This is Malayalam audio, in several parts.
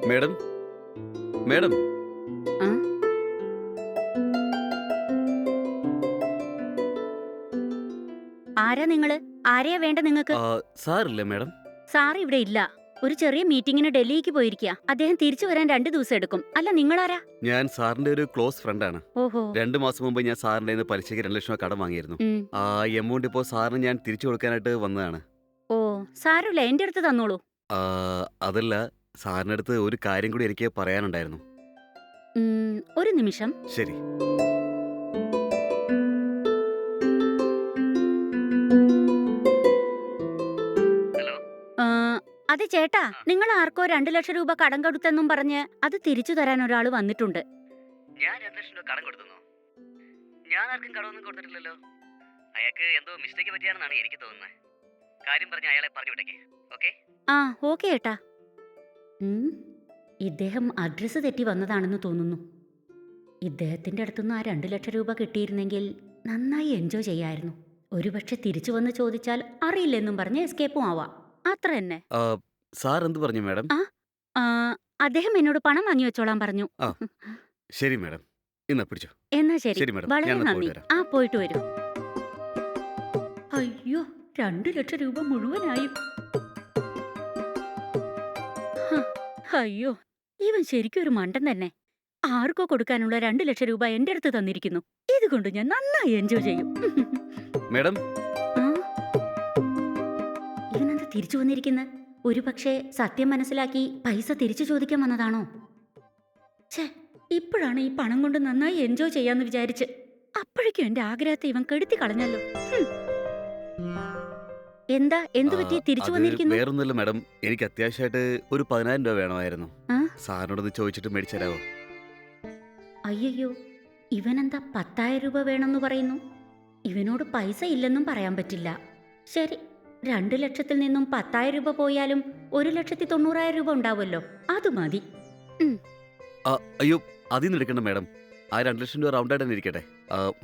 മേഡം മേഡം ആ? ആരാ നിങ്ങള്? ആരെയാ വേണ്ട നിങ്ങൾക്ക്? സാറില്ലേ മേഡം? സാർ ഇവിടെ ഇല്ല. ഒരു ചെറിയ മീറ്റിംഗിന് ഡൽഹിക്ക് പോയിരിക്കുക. അദ്ദേഹം തിരിച്ചു വരാൻ 2 ദിവസം എടുക്കും. അല്ല, നിങ്ങളാരാ? ഞാൻ സാറിന്റെ ഒരു ക്ലോസ് ഫ്രണ്ടാണ്. ഓഹോ. 2 മാസം മുമ്പ് ഞാൻ സാറിന്റെ കയ്യിന്ന് പലിശയ്ക്ക് 2 ലക്ഷം രൂപ കടം വാങ്ങിയിരുന്നു. ഉം. ആ എമൗണ്ട് ഇപ്പോൾ സാറിന് ഞാൻ തിരിച്ചു കൊടുക്കാനായിട്ട് വന്നതാണ്. ഓ, സാരമില്ല, എന്റെ അടുത്ത് തന്നോളൂ. ആ, അതല്ല, സാറിന്റെ അടുത്ത് ഒരു കാര്യം കൂടി എനിക്ക് പറയാനുണ്ടായിരുന്നു. ഒരു നിമിഷം. ശരി. ആ, അതെ ചേട്ടാ, നിങ്ങൾ ആർക്കോ 2 ലക്ഷം രൂപ കടം കൊടുത്തെന്നും പറഞ്ഞ് അത് തിരിച്ചു തരാൻ ഒരാൾ വന്നിട്ടുണ്ട്. ഞാൻ 2 ലക്ഷം രൂപ കടം കൊടുത്തു. ഞാൻ ആർക്കും കടമൊന്നും കൊടുത്തിട്ടില്ലല്ലോ. അയാൾക്ക് എന്തോ മിസ്റ്റേക്ക് പറ്റിയാണെന്നാണ് എനിക്ക് തോന്നുന്നത്. കാര്യം പറഞ്ഞ് അയാളെ പറഞ്ഞു വിട്ടേക്ക്. ഓക്കെ? ആ, ഓക്കെ ഏട്ടാ. ഇദ്ദേഹം അഡ്രസ്സ് തെറ്റി വന്നതാണെന്ന് തോന്നുന്നു. ഇദ്ദേഹത്തിന്റെ അടുത്തുനിന്ന് ആ 2 ലക്ഷം രൂപ കിട്ടിയിരുന്നെങ്കിൽ നന്നായി എൻജോയ് ചെയ്യായിരുന്നു. ഒരുപക്ഷെ തിരിച്ചു വന്ന് ചോദിച്ചാൽ അറിയില്ലെന്നും പറഞ്ഞ് എസ്കേപ്പും ആവാം. അത്ര തന്നെ. സാർ എന്ത് പറഞ്ഞു മേഡം? ആ, അദ്ദേഹം എന്നോട് പണം വാങ്ങി വെച്ചോളാൻ പറഞ്ഞു. ആ, ശരി മേഡം. ഇന്നാ പിടിച്ചോ. എന്നാ ശരി. ശരി മേഡം. വളരെ ഞാൻ നന്ദി. പോയിട്ട് വരാം. ആ, പോയിട്ട് വരൂ. അയ്യോ, 2 ലക്ഷം രൂപ മുഴുവനായും. ഹ, അയ്യോ, ഇവൻ ശരിക്കും ഒരു മണ്ടൻ തന്നെ. ആർക്കോ കൊടുക്കാനുള്ള 2 ലക്ഷം രൂപ എന്റെ അടുത്ത് തന്നിരിക്കുന്നു. ഇതുകൊണ്ട് ഞാൻ നന്നായി എൻജോയ് ചെയ്യും. മേഡം, ആ, ഇവനെന്താ തിരിച്ചു വന്നിരിക്കുന്നത്? ഒരുപക്ഷെ സത്യം മനസ്സിലാക്കി പൈസ തിരിച്ചു ചോദിക്കാൻ വന്നതാണോ? ഛേ, ഇപ്പോഴാണ് ഈ പണം കൊണ്ട് നന്നായി എൻജോയ് ചെയ്യാന്ന് വിചാരിച്ച്. അപ്പോഴേക്കും എന്റെ ആഗ്രഹത്തെ ഇവൻ കെടുത്തി കളഞ്ഞല്ലോ. എന്താ, എന്തു പറ്റി തിരിച്ചു അത് വന്നിരിക്കുന്നു? വേറൊന്നുമില്ല മേഡം. എനിക്ക് അത്യാവശ്യമായിട്ട് ഒരു 10,000 രൂപ വേണമായിരുന്നു. ആ? സാറിനോടൊന്ന് ചോദിച്ചിട്ട് മേടിച്ചു തരാമോ? അയ്യോ, ഇവനെന്താ 10,000 രൂപ വേണമെന്ന് പറയുന്നു? ഇവനോട് പൈസ ഇല്ലെന്നും പറയാൻ പറ്റില്ല. ശരി, 2 ലക്ഷത്തിൽ നിന്നും 10,000 രൂപ പോയാലും 1,90,000 രൂപ ഉണ്ടാവുമല്ലോ. അത് മതി. അയ്യോ, അതിന്ന് എടുക്കണ്ട മേഡം. ആ 2 ലക്ഷം രൂപ റൗണ്ടായിട്ട് തന്നെ ഇരിക്കട്ടെ.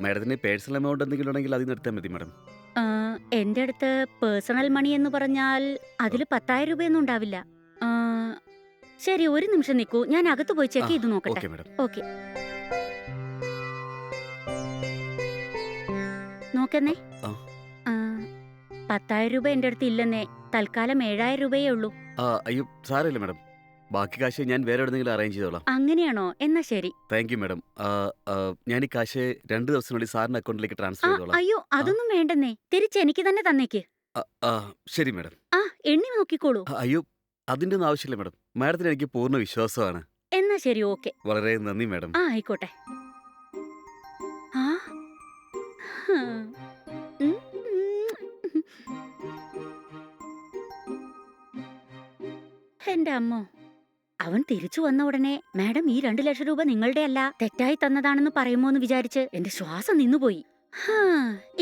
മേഡത്തിന് പേഴ്സണൽ എമൗണ്ട് എന്തെങ്കിലും ഉണ്ടെങ്കിൽ അതിൽ നിന്ന് എടുത്താൽ മതി മേഡം. എന്റെ അടുത്ത് പേഴ്സണൽ മണി എന്ന് പറഞ്ഞാൽ അതിൽ 10,000 രൂപയൊന്നും ഉണ്ടാവില്ല. ആ, ശരി, ഒരു നിമിഷം നിൽക്കൂ, ഞാൻ അകത്ത് പോയി ചെക്ക് ചെയ്ത് നോക്കട്ടെ. Okay madam. ഓക്കെ, നോക്കുന്നേ. ആ. 10,000 രൂപ എന്റെ അടുത്ത് ഇല്ലെന്നേ. തൽക്കാലം 7,000 രൂപയേ ഉള്ളൂ. അയ്യോ, സാരമില്ല മേഡം. ബാക്കി കാശ് ഞാൻ വേറെ എവിടെയെങ്കിലും അറേഞ്ച് ചെയ്തോളാം. അങ്ങനെയാണോ? എന്നാ ശരി. Thank you madam. ഞാൻ ഈ കാശ് 2 ദിവസത്തിനുള്ളിൽ സാറിന്റെ അക്കൗണ്ടിലേക്ക് ട്രാൻസ്ഫർ ചെയ്തോളാം. അയ്യോ, അതൊന്നും വേണ്ടെന്നേ. തിരിച്ച് എനിക്ക് തന്നെ തന്നേക്ക്. ശരി മേഡം. എണ്ണി നോക്കിക്കോളൂ. അയ്യോ, അതിന്റെ ഒന്നും ആവശ്യമില്ല മേഡം. മാഡത്തിന് എനിക്ക് പൂർണ്ണ വിശ്വാസമാണ്. എന്നാ ശരി, ഓക്കെ. വളരെ നന്ദി മേഡം. ആയിക്കോട്ടെ. ആ, ഹ്. ഉം, ഉം. എന്റെ അമ്മോ, അവൻ തിരിച്ചു വന്ന ഉടനെ മാഡം ഈ 2 ലക്ഷം രൂപ നിങ്ങളുടെ അല്ല, തെറ്റായി തന്നതാണെന്ന് പറയുമോ എന്ന് വിചാരിച്ച് എന്റെ ശ്വാസം നിന്നുപോയി.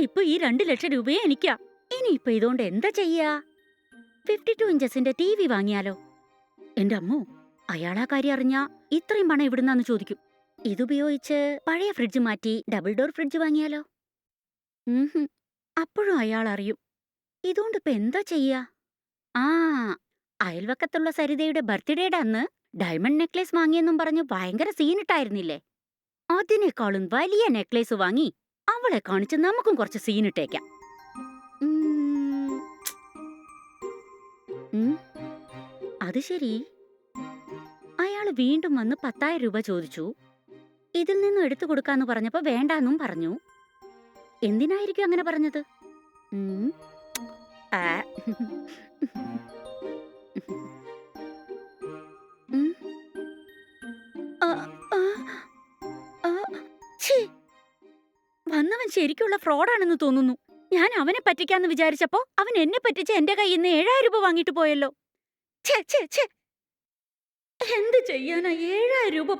ഇപ്പൊ ഈ 2 ലക്ഷം രൂപയെ എനിക്കാ. ഇനിയിപ്പൊ ഇതുകൊണ്ട് എന്താ ചെയ്യാ? 52 ഇഞ്ചസിന്റെ TV വാങ്ങിയാലോ? എന്റെ അമ്മോ, അയാളാ കാര്യം അറിഞ്ഞാ ഇത്രയും പണം എവിടുന്നാന്ന് ചോദിക്കും. ഇതുപയോഗിച്ച് പഴയ ഫ്രിഡ്ജ് മാറ്റി ഡബിൾ ഡോർ ഫ്രിഡ്ജ് വാങ്ങിയാലോ? അപ്പോഴും അയാൾ അറിയും. ഇതുകൊണ്ട് ഇപ്പൊ എന്താ ചെയ്യാ? ആ, അയൽവക്കത്തുള്ള സരിതയുടെ ബർത്ത്ഡേയുടെ അന്ന് ഡയമണ്ട് നെക്ലേസ് വാങ്ങിയെന്നും പറഞ്ഞു ഭയങ്കര സീനിട്ടായിരുന്നില്ലേ? അതിനേക്കാളും വലിയ നെക്ലേസ് വാങ്ങി അവളെ കാണിച്ച് നമുക്കും കുറച്ച് സീനിട്ടേക്കാം. അത് ശരി, അയാള് വീണ്ടും വന്ന് 10,000 രൂപ ചോദിച്ചു. ഇതിൽ നിന്നും എടുത്തു കൊടുക്കാന്ന് പറഞ്ഞപ്പോ വേണ്ടാന്നും പറഞ്ഞു. എന്തിനായിരിക്കും അങ്ങനെ പറഞ്ഞത്? ആ. വന്നവൻ ശരിക്കുള്ള ഫ്രോഡാണെന്ന് തോന്നുന്നു. ഞാൻ അവനെ പറ്റിക്കാന്ന് വിചാരിച്ചപ്പോ അവൻ എന്നെ പറ്റിച്ച് എന്റെ കയ്യിൽ നിന്ന് 7,000 രൂപ വാങ്ങിട്ട് പോയല്ലോ. എന്ത് ചെയ്യാനാ? 7,000 രൂപ